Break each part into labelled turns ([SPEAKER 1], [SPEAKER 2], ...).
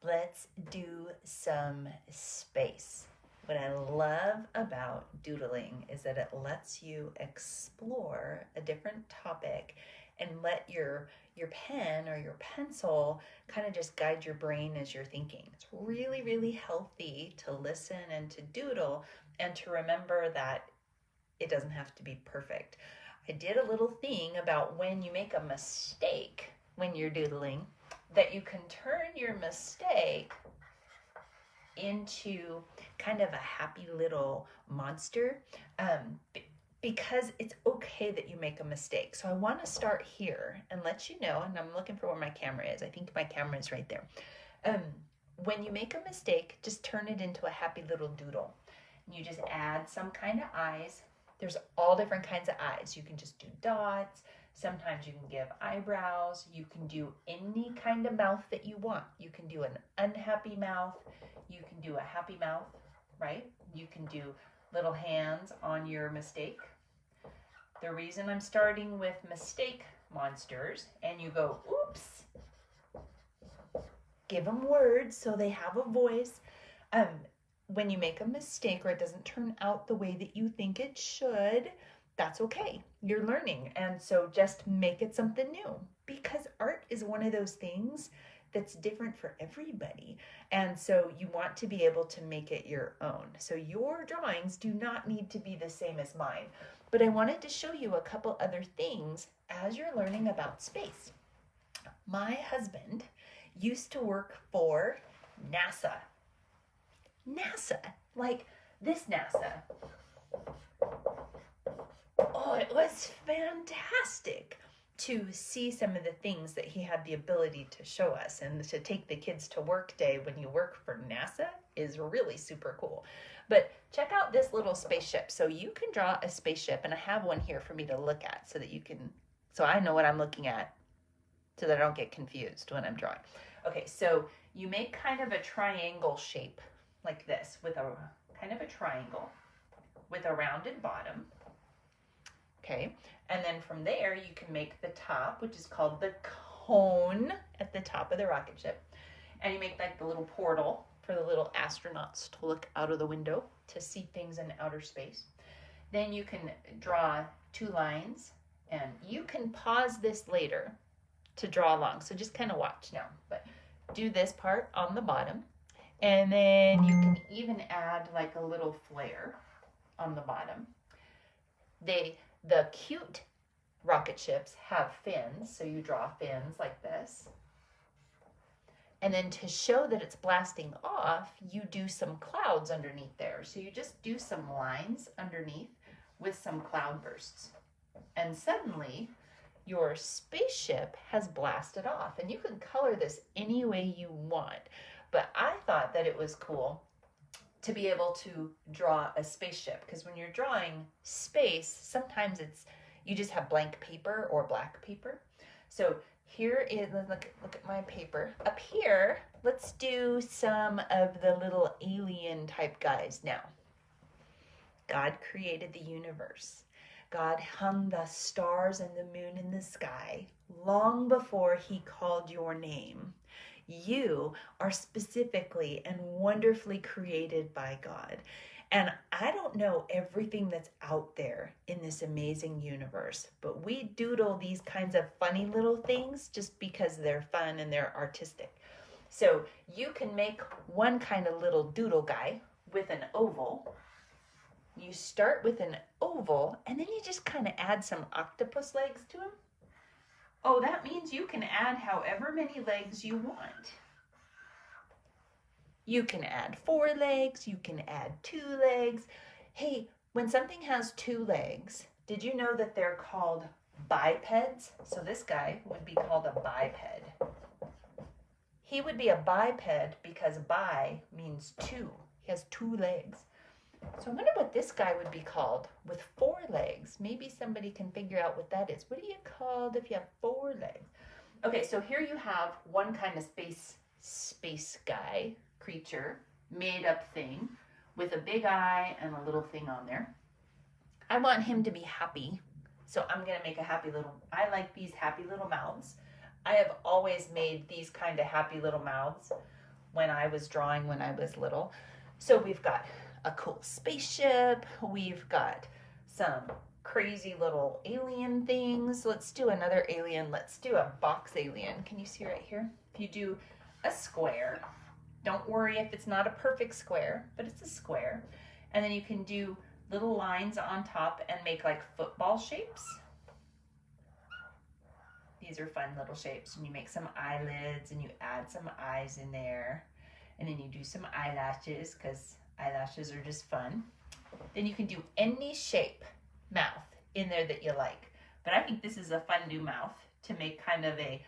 [SPEAKER 1] Let's do some space. What I love about doodling is that it lets you explore a different topic and let your pen or your pencil kind of just guide your brain as you're thinking. It's really, really healthy to listen and to doodle and to remember that it doesn't have to be perfect. I did a little thing about when you make a mistake when you're doodling, that you can turn your mistake into kind of a happy little monster, because it's okay that you make a mistake. So I want to start here and let you know, and I'm looking for where my camera is. I think my camera is right there. When you make a mistake, just turn it into a happy little doodle. You just add some kind of eyes. There's all different kinds of eyes. You can just do dots. Sometimes you can give eyebrows. You can do any kind of mouth that you want. You can do an unhappy mouth. You can do a happy mouth, right? You can do little hands on your mistake. The reason I'm starting with mistake monsters, and you go, oops, give them words so they have a voice. When you make a mistake or it doesn't turn out the way that you think it should, that's okay. You're learning. And so just make it something new, because art is one of those things that's different for everybody. And so you want to be able to make it your own. So your drawings do not need to be the same as mine. But I wanted to show you a couple other things as you're learning about space. My husband used to work for NASA. NASA, like this NASA. Oh, it was fantastic to see some of the things that he had the ability to show us, and to take the kids to work day when you work for NASA is really super cool. But check out this little spaceship. So you can draw a spaceship, and I have one here for me to look at so that you can, so I know what I'm looking at, so that I don't get confused when I'm drawing. Okay, so you make kind of a triangle shape like this, with a kind of a triangle with a rounded bottom. Okay, and then from there you can make the top, which is called the cone, at the top of the rocket ship. And you make like the little portal for the little astronauts to look out of the window to see things in outer space. Then you can draw 2 lines, and you can pause this later to draw along. So just kind of watch now, but do this part on the bottom. And then you can even add like a little flare on the bottom. The cute rocket ships have fins, so you draw fins like this. And then to show that it's blasting off, you do some clouds underneath there. So you just do some lines underneath with some cloud bursts. And suddenly your spaceship has blasted off. And you can color this any way you want. But I thought that it was cool to be able to draw a spaceship, because when you're drawing space, sometimes you just have blank paper or black paper. So here is, look at my paper. Up here, let's do some of the little alien type guys now. God created the universe. God hung the stars and the moon in the sky long before he called your name. You are specifically and wonderfully created by God. And I don't know everything that's out there in this amazing universe, but we doodle these kinds of funny little things just because they're fun and they're artistic. So you can make one kind of little doodle guy with an oval. You start with an oval, and then you just kind of add some octopus legs to him. Oh, that means you can add however many legs you want. You can add 4 legs, you can add 2 legs. Hey, when something has 2 legs, did you know that they're called bipeds? So this guy would be called a biped. He would be a biped because bi means 2. He has 2 legs. So I wonder what this guy would be called with 4 legs. Maybe somebody can figure out what that is. What are you called if you have 4 legs? Okay, so here you have one kind of space guy, creature, made up thing with a big eye and a little thing on there. I want him to be happy, so I'm going to make a happy little, I like these happy little mouths. I have always made these kind of happy little mouths when I was drawing when I was little. So we've got a cool spaceship. We've got some crazy little alien things. Let's do another alien. Let's do a box alien. Can you see right here? If you do a square, don't worry if it's not a perfect square, but it's a square. And then you can do little lines on top and make like football shapes. These are fun little shapes. And you make some eyelids and you add some eyes in there. And then you do some eyelashes because eyelashes are just fun. Then you can do any shape mouth in there that you like. But I think this is a fun new mouth to make kind of a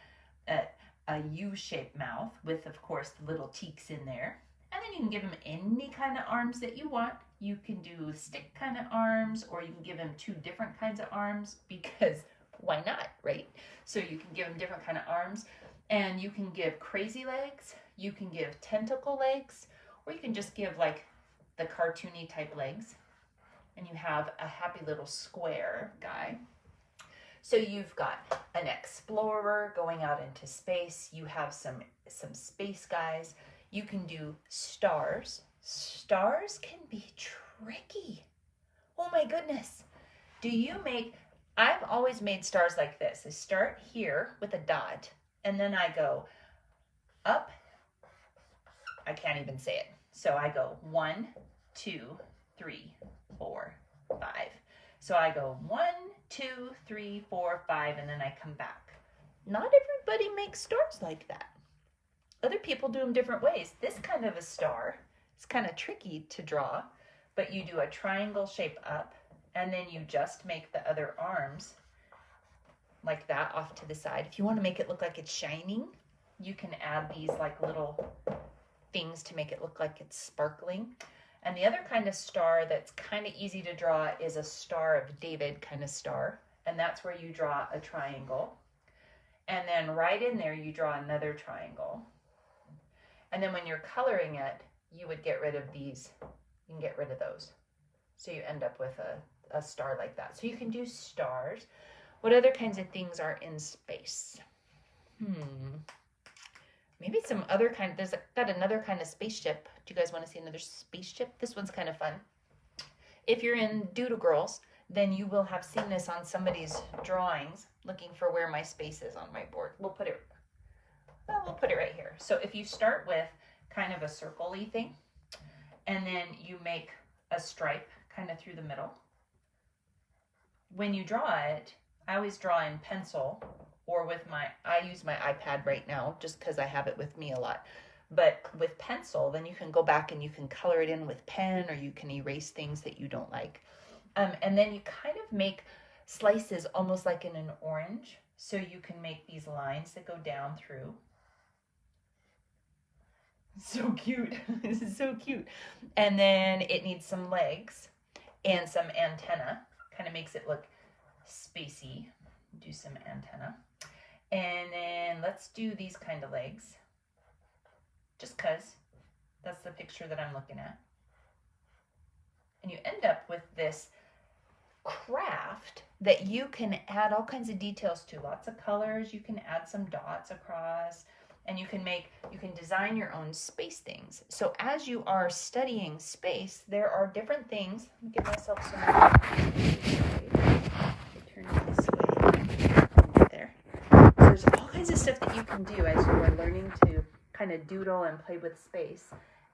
[SPEAKER 1] U-shaped mouth with, of course, the little cheeks in there. And then you can give him any kind of arms that you want. You can do stick kind of arms, or you can give him 2 different kinds of arms because why not, right? So you can give him different kind of arms, and you can give crazy legs, you can give tentacle legs, or you can just give like the cartoony type legs, and you have a happy little square guy. So you've got an explorer going out into space. You have some space guys. You can do stars. Stars can be tricky. Oh my goodness. I've always made stars like this. I start here with a dot, and then I go up. I can't even say it. So I go 1, 2, 3, 4, 5. So I go 1, 2, 3, 4, 5, and then I come back. Not everybody makes stars like that. Other people do them different ways. This kind of a star is kind of tricky to draw, but you do a triangle shape up, and then you just make the other arms like that off to the side. If you want to make it look like it's shining, you can add these like little things to make it look like it's sparkling. And the other kind of star that's kind of easy to draw is a Star of David kind of star. And that's where you draw a triangle. And then right in there, you draw another triangle. And then when you're coloring it, you would get rid of these. You can get rid of those. So you end up with a star like that. So you can do stars. What other kinds of things are in space? Maybe some other kind. There's got another kind of spaceship. Do you guys want to see another spaceship? This one's kind of fun. If you're in Doodle Girls, then you will have seen this on somebody's drawings, looking for where my space is on my board. We'll put it right here. So if you start with kind of a circle-y thing, and then you make a stripe kind of through the middle. When you draw it, I always draw in pencil, or I use my iPad right now just because I have it with me a lot. But with pencil, then you can go back and you can color it in with pen, or you can erase things that you don't like. And then you kind of make slices almost like in an orange. So you can make these lines that go down through. So cute. This is so cute. And then it needs some legs and some antenna. Kind of makes it look spacey. Do some antenna. And then let's do these kind of legs. Just because that's the picture that I'm looking at. And you end up with this craft that you can add all kinds of details to. Lots of colors. You can add some dots across. And you can design your own space things. So as you are studying space, there are different things. Let me give myself some turn it this way. There. So there's all kinds of stuff that you can do as you are learning to kind of doodle and play with space.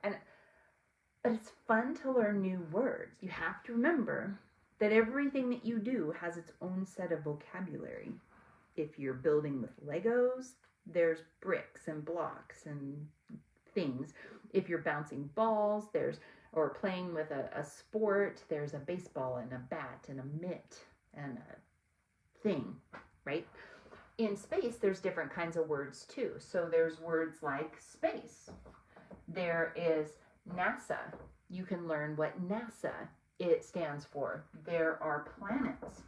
[SPEAKER 1] But it's fun to learn new words. You have to remember that everything that you do has its own set of vocabulary. If you're building with Legos, there's bricks and blocks and things. If you're bouncing balls, or playing with a sport, there's a baseball and a bat and a mitt and a thing, right? In space, there's different kinds of words too. So there's words like space. There is NASA. You can learn what NASA it stands for. There are planets.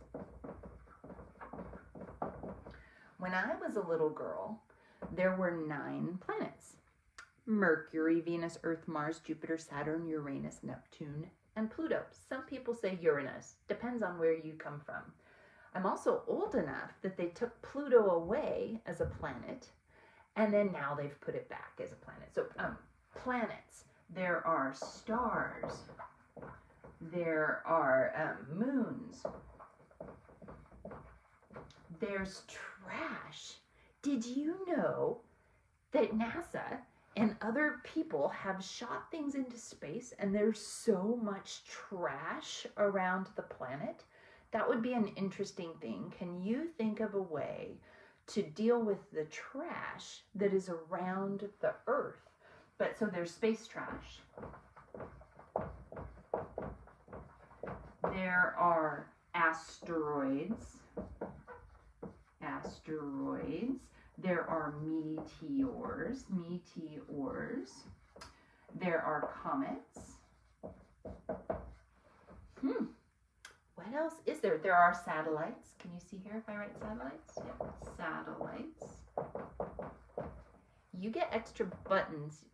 [SPEAKER 1] When I was a little girl, there were 9 planets. Mercury, Venus, Earth, Mars, Jupiter, Saturn, Uranus, Neptune, and Pluto. Some people say Uranus. Depends on where you come from. I'm also old enough that they took Pluto away as a planet, And then now they've put it back as a planet. So planets, there are stars, there are moons, there's trash. Did you know that NASA and other people have shot things into space and there's so much trash around the planet? That would be an interesting thing. Can you think of a way to deal with the trash that is around the Earth? But so there's space trash. There are asteroids. There are meteors. There are comets. What else is there? There are satellites. Can you see here if I write satellites? Yep, satellites. You get extra buttons,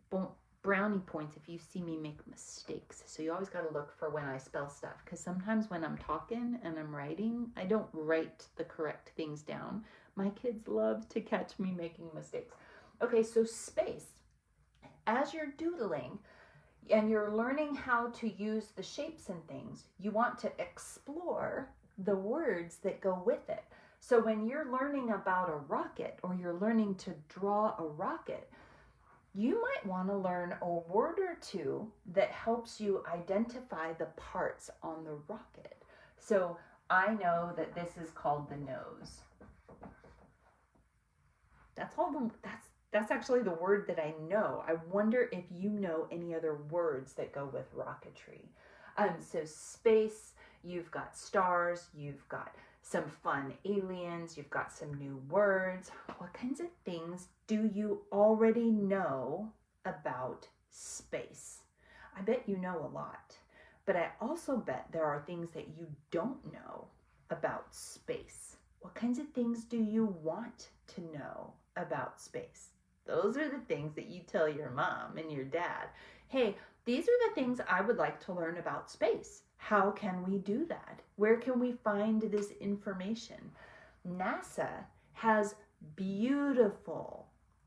[SPEAKER 1] brownie points, if you see me make mistakes. So you always got to look for when I spell stuff, because sometimes when I'm talking and I'm writing, I don't write the correct things down. My kids love to catch me making mistakes. Okay, so space. As you're doodling and you're learning how to use the shapes and things, you want to explore the words that go with it. So when you're learning about a rocket or you're learning to draw a rocket, you might want to learn a word or two that helps you identify the parts on the rocket. So I know that this is called the nose. That's actually the word that I know. I wonder if you know any other words that go with rocketry. So space, you've got stars, you've got some fun aliens, you've got some new words. What kinds of things do you already know about space? I bet you know a lot, but I also bet there are things that you don't know about space. What kinds of things do you want to know about space? Those are the things that you tell your mom and your dad. Hey, these are the things I would like to learn about space. How can we do that? Where can we find this information? NASA has beautiful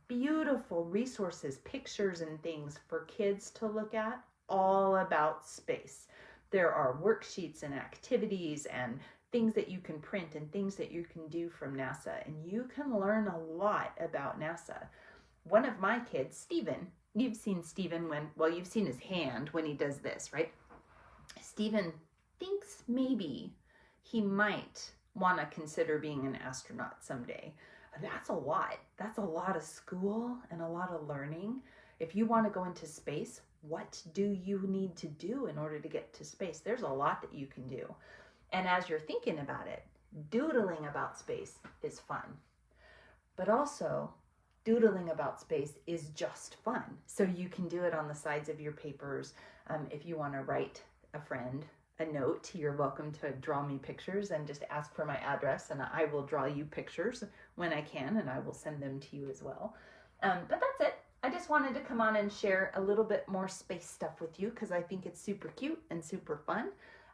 [SPEAKER 1] resources, pictures and things for kids to look at all about space. There are worksheets and activities and things that you can print and things that you can do from NASA, and you can learn a lot about NASA. One of my kids, Steven, you've seen Steven you've seen his hand when he does this, right? Steven thinks maybe he might want to consider being an astronaut someday. That's a lot. That's a lot of school and a lot of learning. If you want to go into space, what do you need to do in order to get to space? There's a lot that you can do. And as you're thinking about it, doodling about space is fun. But also, doodling about space is just fun. So you can do it on the sides of your papers. If you want to write a friend a note, you're welcome to draw me pictures and just ask for my address, and I will draw you pictures when I can, and I will send them to you as well. But that's it. I just wanted to come on and share a little bit more space stuff with you because I think it's super cute and super fun.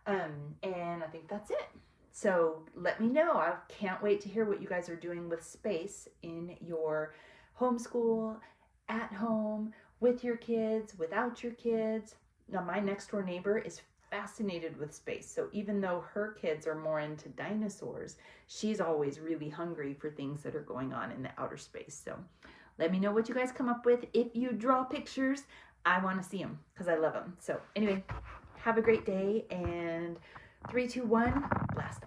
[SPEAKER 1] And I think that's it. So let me know. I can't wait to hear what you guys are doing with space in your homeschool, at home, with your kids, without your kids. Now, my next door neighbor is fascinated with space. So even though her kids are more into dinosaurs, she's always really hungry for things that are going on in the outer space. So let me know what you guys come up with. If you draw pictures, I want to see them because I love them. So anyway, have a great day, and 3, 2, 1, blast.